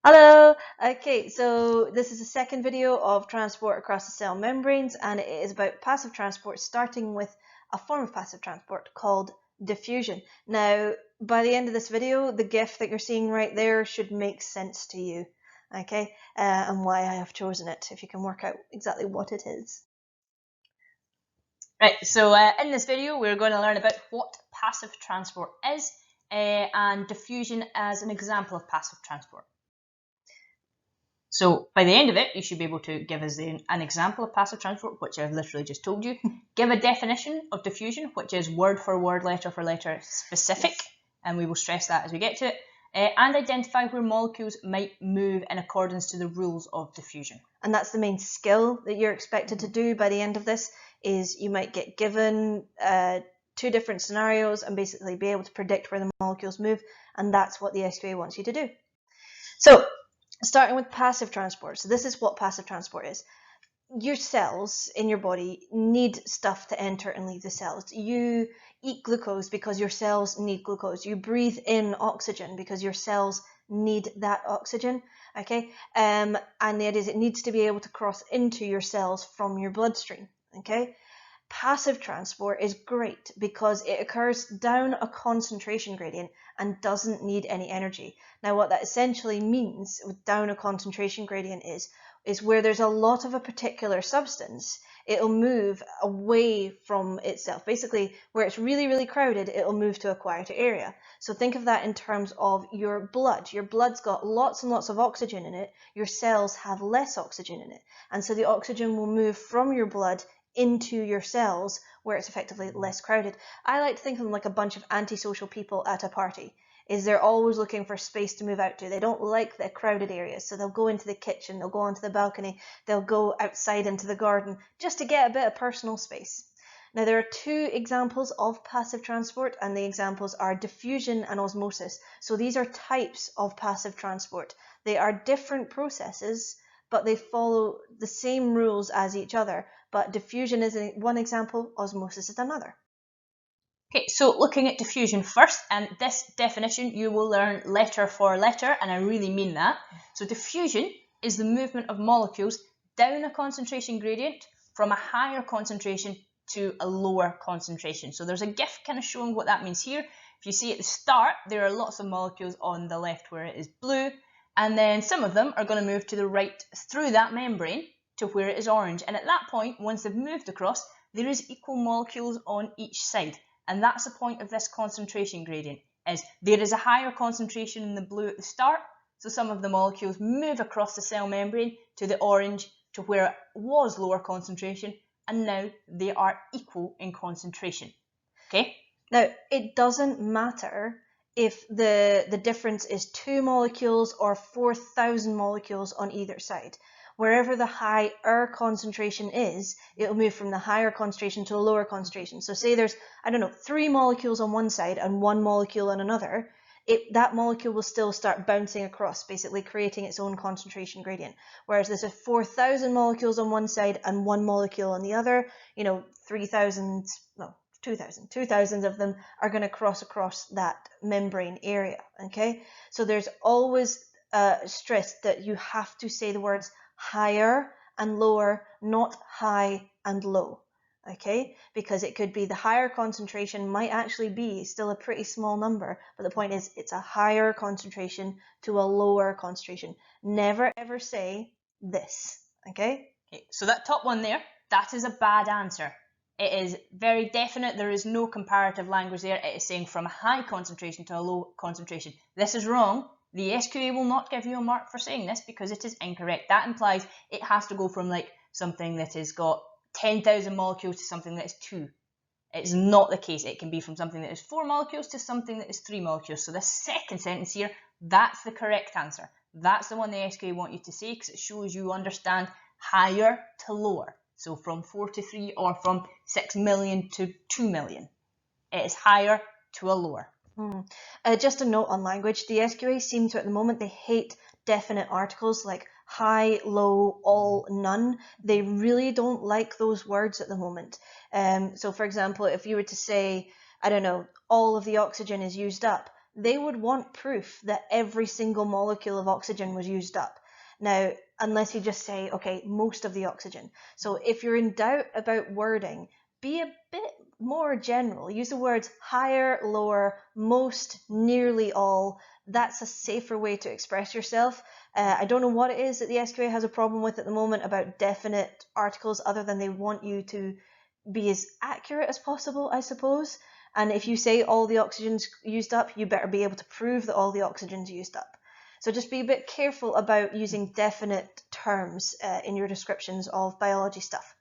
Hello! Okay, so this is the second video of transport across the cell membranes, and it is about passive transport, starting with a form of passive transport called diffusion. Now, by the end of this video, the GIF that you're seeing right there should make sense to you, okay, and why I have chosen it, if you can work out exactly what it is. Right, so in this video we're going to learn about what passive transport is and diffusion as an example of passive transport. So by the end of it, you should be able to give us an example of passive transport, which I've literally just told you. Give a definition of diffusion, which is word for word, letter for letter specific, yes. And we will stress that as we get to it. And identify where molecules might move in accordance to the rules of diffusion. And that's the main skill that you're expected to do by the end of this, is you might get given two different scenarios and basically be able to predict where the molecules move, and that's what the SQA wants you to do. So, starting with passive transport. So this is what passive transport is. Your cells in your body need stuff to enter and leave the cells. You eat glucose because your cells need glucose. You breathe in oxygen because your cells need that oxygen, okay? And the idea is it needs to be able to cross into your cells from your bloodstream, okay? Passive transport is great because it occurs down a concentration gradient and doesn't need any energy. Now, what that essentially means with down a concentration gradient is where there's a lot of a particular substance, it'll move away from itself. Basically, where it's really, really crowded, it'll move to a quieter area. So think of that in terms of your blood. Your blood's got lots and lots of oxygen in it. Your cells have less oxygen in it. And so the oxygen will move from your blood into your cells where it's effectively less crowded. I like to think of them like a bunch of antisocial people at a party. Is they're always looking for space to move out to. They don't like the crowded areas, so they'll go into the kitchen, they'll go onto the balcony, they'll go outside into the garden just to get a bit of personal space. Now, there are two examples of passive transport, and the examples are diffusion and osmosis. So these are types of passive transport. They are different processes, but they follow the same rules as each other. But diffusion is one example, osmosis is another. Okay, so looking at diffusion first, and this definition you will learn letter for letter, and I really mean that. So diffusion is the movement of molecules down a concentration gradient from a higher concentration to a lower concentration. So there's a GIF kind of showing what that means here. If you see at the start, there are lots of molecules on the left where it is blue, and then some of them are going to move to the right through that membrane to where it is orange. And at that point, once they've moved across, there is equal molecules on each side. And that's the point of this concentration gradient, is there is a higher concentration in the blue at the start, so some of the molecules move across the cell membrane to the orange to where it was lower concentration, and now they are equal in concentration. Okay? Now, it doesn't matter if the difference is 2 molecules or 4,000 molecules on either side. Wherever the higher concentration is, it'll move from the higher concentration to a lower concentration. So say there's, 3 molecules on one side and 1 molecule on another, that molecule will still start bouncing across, basically creating its own concentration gradient. Whereas there's 4,000 molecules on one side and 1 molecule on the other, 3,000, no, 2,000 of them are going to cross across that membrane area, okay? So there's always stress that you have to say the words higher and lower, not high and low, okay? Because it could be the higher concentration might actually be still a pretty small number, but the point is it's a higher concentration to a lower concentration. Never ever say this, okay? Okay, so that top one there, that is a bad answer. It is very definite. There is no comparative language there. It is saying from a high concentration to a low concentration. This is wrong. The SQA will not give you a mark for saying this because it is incorrect. That implies it has to go from like something that has got 10,000 molecules to something that is 2. It's not the case. It can be from something that is 4 molecules to something that is 3 molecules. So this second sentence here, that's the correct answer. That's the one the SQA want you to say because it shows you understand higher to lower. So from 4 to 3 or from 6 million to 2 million. It is higher to a lower. Just a note on language, the SQA seem to at the moment, they hate definite articles like high, low, all, none. They really don't like those words at the moment. So for example, if you were to say, all of the oxygen is used up, they would want proof that every single molecule of oxygen was used up. Now, unless you just say, okay, most of the oxygen. So if you're in doubt about wording, be a bit more general. Use the words higher, lower, most, nearly all. That's a safer way to express yourself. I don't know what it is that the SQA has a problem with at the moment about definite articles, other than they want you to be as accurate as possible, I suppose. And if you say all the oxygen's used up, you better be able to prove that all the oxygen's used up. So just be a bit careful about using definite terms in your descriptions of biology stuff.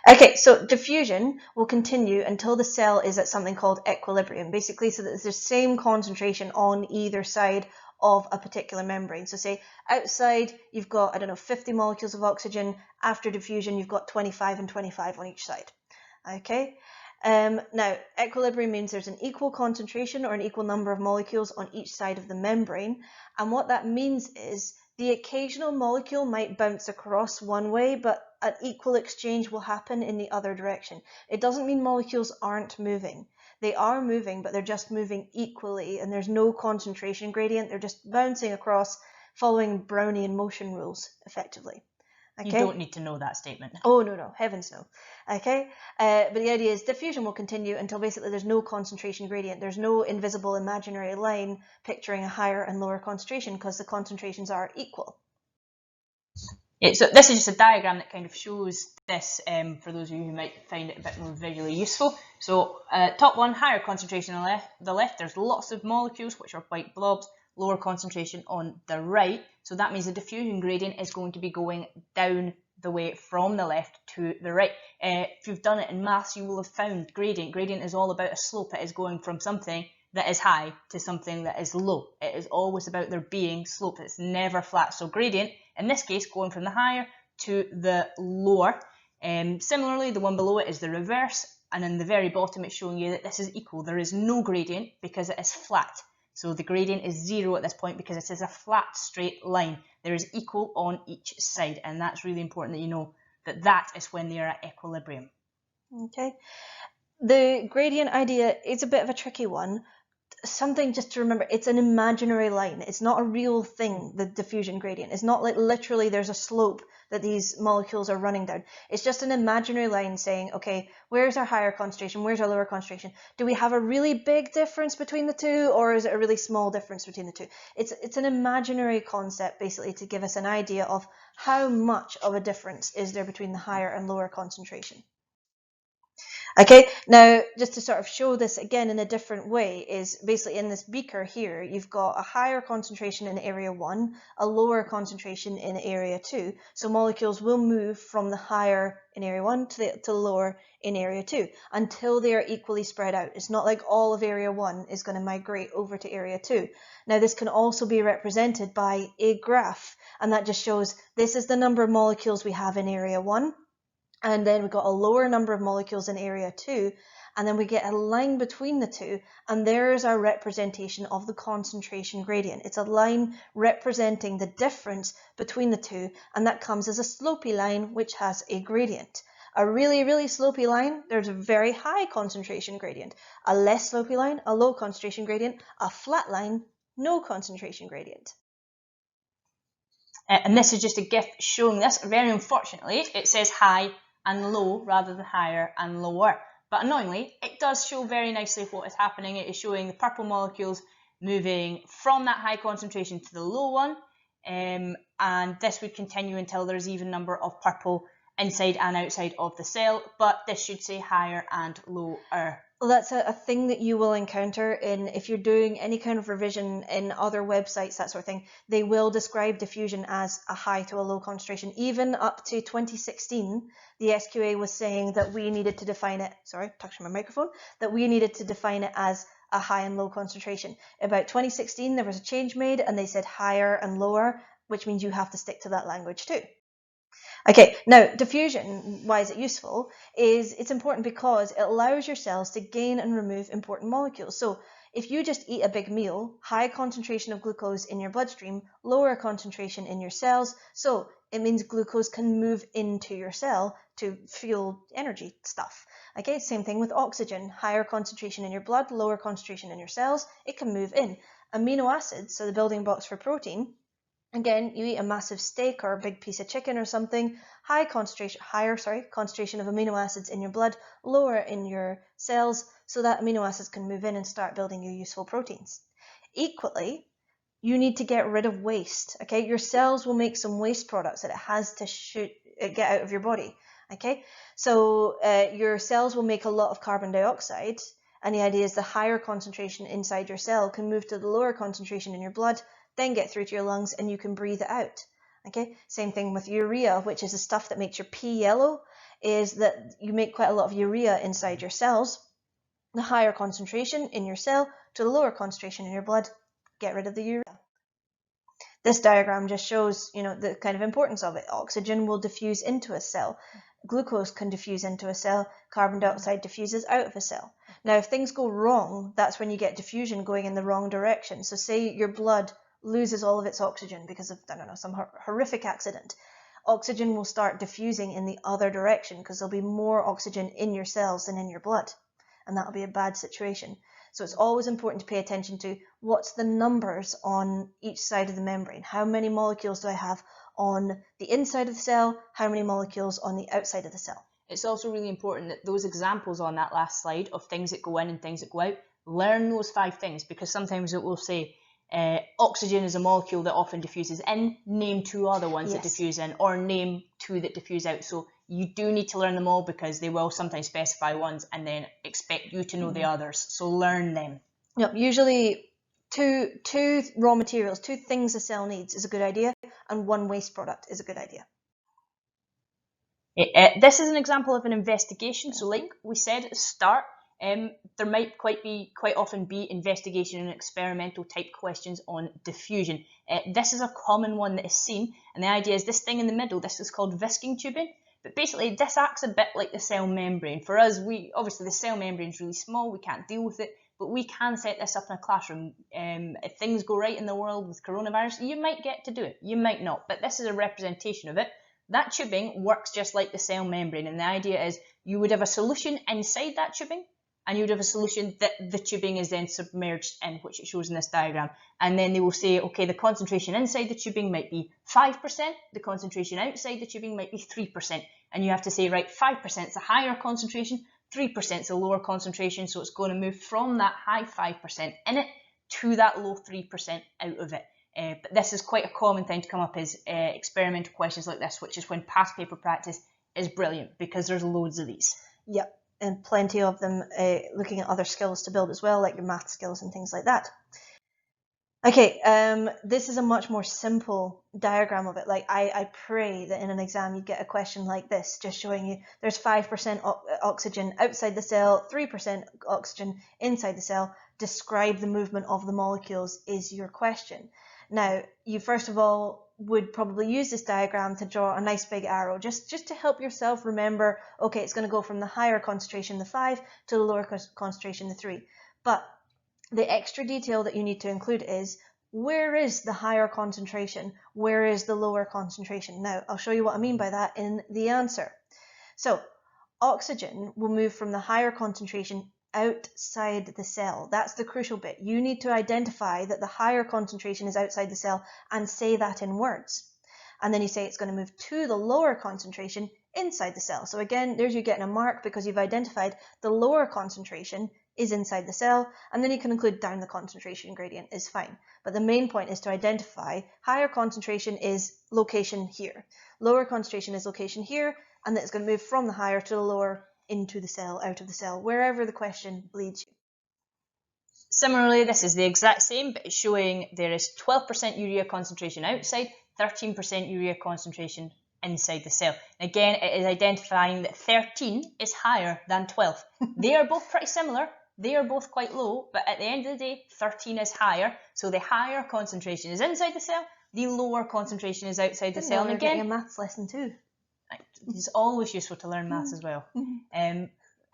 Okay, so diffusion will continue until the cell is at something called equilibrium, basically so that there's the same concentration on either side of a particular membrane. So say outside you've got, 50 molecules of oxygen. After diffusion you've got 25 and 25 on each side. Okay. Now, equilibrium means there's an equal concentration or an equal number of molecules on each side of the membrane. And what that means is the occasional molecule might bounce across one way, but an equal exchange will happen in the other direction. It doesn't mean molecules aren't moving. They are moving, but they're just moving equally, and there's no concentration gradient. They're just bouncing across, following Brownian motion rules, effectively. Okay. You don't need to know that statement. Oh, no, heavens no. Okay, but the idea is diffusion will continue until basically there's no concentration gradient. There's no invisible imaginary line picturing a higher and lower concentration because the concentrations are equal. Yeah, so this is just a diagram that kind of shows this for those of you who might find it a bit more visually useful. So top one, higher concentration on the left, there's lots of molecules which are white blobs, lower concentration on the right. So that means the diffusion gradient is going to be going down the way from the left to the right. If you've done it in maths, you will have found gradient. Gradient is all about a slope. It is going from something that is high to something that is low. It is always about there being slope. It's never flat. So gradient, in this case, going from the higher to the lower. Similarly, the one below it is the reverse. And in the very bottom, it's showing you that this is equal. There is no gradient because it is flat. So the gradient is 0 at this point because it is a flat straight line. There is equal on each side, and that's really important that you know that that is when they are at equilibrium. Okay. The gradient idea is a bit of a tricky one. Something just to remember, it's an imaginary line. It's not a real thing, the diffusion gradient. It's not like literally there's a slope that these molecules are running down. It's just an imaginary line saying, okay, where's our higher concentration? Where's our lower concentration? Do we have a really big difference between the two, or is it a really small difference between the two? It's an imaginary concept, basically, to give us an idea of how much of a difference is there between the higher and lower concentration. Okay, now just to sort of show this again in a different way is basically in this beaker here, you've got a higher concentration in area 1, a lower concentration in area 2. So molecules will move from the higher in area 1 to the lower in area 2 until they are equally spread out. It's not like all of area 1 is going to migrate over to area 2. Now this can also be represented by a graph, and that just shows this is the number of molecules we have in area 1. And then we've got a lower number of molecules in area 2, and then we get a line between the two, and there's our representation of the concentration gradient. It's a line representing the difference between the two, and that comes as a slopey line which has a gradient. A really, really slopey line, there's a very high concentration gradient. A less slopey line, a low concentration gradient. A flat line, no concentration gradient. And this is just a GIF showing this. Very unfortunately, it says high and low rather than higher and lower. But annoyingly, it does show very nicely what is happening. It is showing the purple molecules moving from that high concentration to the low one. And this would continue until there's even number of purple inside and outside of the cell. But this should say higher and lower. Well, that's a thing that you will encounter if you're doing any kind of revision in other websites, that sort of thing. They will describe diffusion as a high to a low concentration. Even up to 2016, the SQA was saying that we needed to define it, touching my microphone, that we needed to define it as a high and low concentration. About 2016, there was a change made and they said higher and lower, which means you have to stick to that language too. Okay, now diffusion, why is it useful, is it's important because it allows your cells to gain and remove important molecules. So If you just eat a big meal, high concentration of glucose in your bloodstream, lower concentration in your cells, so it means glucose can move into your cell to fuel energy stuff. Okay, same thing with oxygen, higher concentration in your blood, lower concentration in your cells, it can move in. Amino acids, so the building blocks for protein, again, you eat a massive steak or a big piece of chicken or something, higher concentration of amino acids in your blood, lower in your cells, so that amino acids can move in and start building your useful proteins. Equally, you need to get rid of waste. Okay, your cells will make some waste products that it has to get out of your body. Okay, so your cells will make a lot of carbon dioxide, and the idea is the higher concentration inside your cell can move to the lower concentration in your blood, then get through to your lungs, and you can breathe it out. Okay, same thing with urea, which is the stuff that makes your pee yellow, is that you make quite a lot of urea inside your cells. The higher concentration in your cell to the lower concentration in your blood, get rid of the urea. This diagram just shows, the kind of importance of it. Oxygen will diffuse into a cell. Glucose can diffuse into a cell. Carbon dioxide diffuses out of a cell. Now, if things go wrong, that's when you get diffusion going in the wrong direction. So say your blood loses all of its oxygen because of, some horrific accident. Oxygen will start diffusing in the other direction because there'll be more oxygen in your cells than in your blood. And that'll be a bad situation. So it's always important to pay attention to what's the numbers on each side of the membrane. How many molecules do I have on the inside of the cell? How many molecules on the outside of the cell? It's also really important that those examples on that last slide of things that go in and things that go out, learn those 5 things, because sometimes it will say oxygen is a molecule that often diffuses in, name 2 other ones that diffuse in, or name 2 that diffuse out. So you do need to learn them all, because they will sometimes specify ones and then expect you to know the others. So learn them. Yep, usually two raw materials, 2 things a cell needs is a good idea, and 1 waste product is a good idea. This is an example of an investigation. So like we said at the start, there might quite often be investigation and experimental type questions on diffusion. This is a common one that is seen, and the idea is this thing in the middle, this is called Visking tubing. But basically this acts a bit like the cell membrane. For us, obviously the cell membrane is really small, we can't deal with it, but we can set this up in a classroom. If things go right in the world with coronavirus, you might get to do it, you might not, but this is a representation of it. That tubing works just like the cell membrane, and the idea is you would have a solution inside that tubing, and you would have a solution that the tubing is then submerged in, which it shows in this diagram. And then they will say, okay, the concentration inside the tubing might be 5%, the concentration outside the tubing might be 3%. And you have to say, right, 5% is a higher concentration, 3% is a lower concentration, so it's going to move from that high 5% in it to that low 3% out of it. But this is quite a common thing to come up is experimental questions like this, which is when past paper practice is brilliant, because there's loads of these. Yep, and plenty of them looking at other skills to build as well, like your math skills and things like that. Okay, this is a much more simple diagram of it. Like I pray that in an exam you get a question like this, just showing you there's 5% oxygen outside the cell, 3% oxygen inside the cell. Describe the movement of the molecules is your question. Now, you first of all would probably use this diagram to draw a nice big arrow, just to help yourself remember, okay, it's going to go from the higher concentration, the 5, to the lower concentration, the 3. But the extra detail that you need to include is, where is the higher concentration? Where is the lower concentration? Now, I'll show you what I mean by that in the answer. So, oxygen will move from the higher concentration outside the cell. That's the crucial bit. You need to identify that the higher concentration is outside the cell and say that in words. And then you say it's going to move to the lower concentration inside the cell. So again, there's you getting a mark because you've identified the lower concentration is inside the cell, and then you can include down the concentration gradient is fine. But the main point is to identify higher concentration is location here, lower concentration is location here, and that it's going to move from the higher to the lower, into the cell, out of the cell, wherever the question leads you. Similarly, this is the exact same, but it's showing there is 12% urea concentration outside, 13% urea concentration inside the cell. Again, it is identifying that 13 is higher than 12. They are both pretty similar, they are both quite low, but at the end of the day, 13 is higher, so the higher concentration is inside the cell, the lower concentration is outside the cell. And again, a maths lesson too. It's always useful to learn maths as well.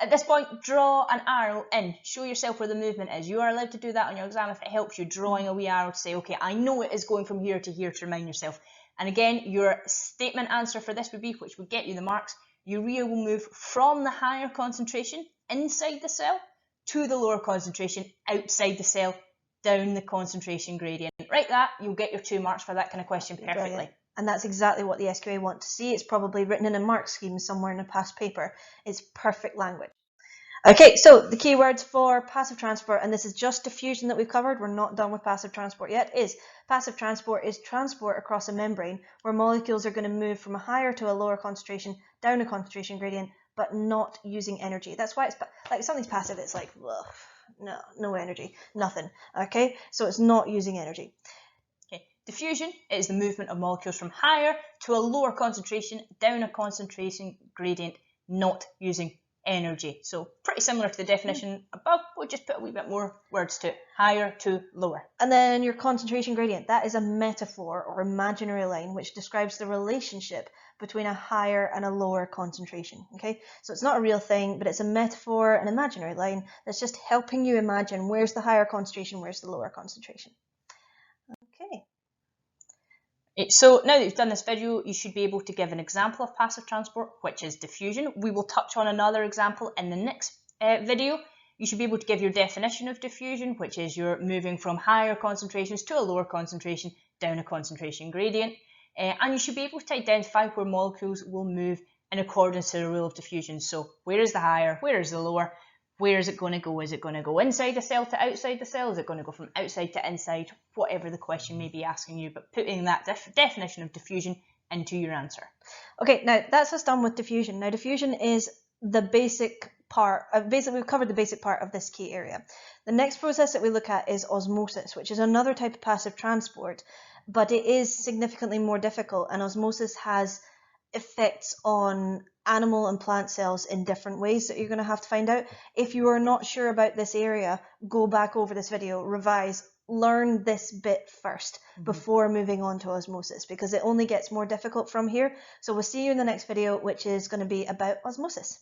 at this point, draw an arrow in. Show yourself where the movement is. You are allowed to do that on your exam if it helps you, drawing a wee arrow to say, okay, I know it is going from here to here, to remind yourself. And again, your statement answer for this would be, which would get you the marks, urea will move from the higher concentration inside the cell to the lower concentration outside the cell, down the concentration gradient. Write that, you'll get your 2 marks for that kind of question perfectly. Brilliant. And that's exactly what the SQA want to see. It's probably written in a mark scheme somewhere in a past paper. It's perfect language. Okay, so the keywords for passive transport, and this is just diffusion that we've covered, we're not done with passive transport yet, is passive transport is transport across a membrane where molecules are going to move from a higher to a lower concentration down a concentration gradient, but not using energy. That's why it's like if something's passive, it's like, ugh, no energy, nothing. Okay, so it's not using energy. Diffusion is the movement of molecules from higher to a lower concentration down a concentration gradient, not using energy. So pretty similar to the definition above, we'll just put a wee bit more words to it. Higher to lower. And then your concentration gradient, that is a metaphor or imaginary line which describes the relationship between a higher and a lower concentration. Okay, so it's not a real thing, but it's a metaphor, an imaginary line that's just helping you imagine where's the higher concentration, where's the lower concentration. Okay. So now that you've done this video, you should be able to give an example of passive transport, which is diffusion. We will touch on another example in the next video. You should be able to give your definition of diffusion, which is you're moving from higher concentrations to a lower concentration down a concentration gradient. And you should be able to identify where molecules will move in accordance to the rule of diffusion. So where is the higher, where is the lower? Where is it going to go? Is it going to go inside the cell to outside the cell? Is it going to go from outside to inside? Whatever the question may be asking you, but putting that definition of diffusion into your answer. Okay, now that's us done with diffusion. Now diffusion is the basic part, basically we've covered the basic part of this key area. The next process that we look at is osmosis, which is another type of passive transport, but it is significantly more difficult, and osmosis has effects on animal and plant cells in different ways that you're going to have to find out. If you are not sure about this area, go back over this video, revise, learn this bit first before moving on to osmosis, because it only gets more difficult from here. So we'll see you in the next video, which is going to be about osmosis.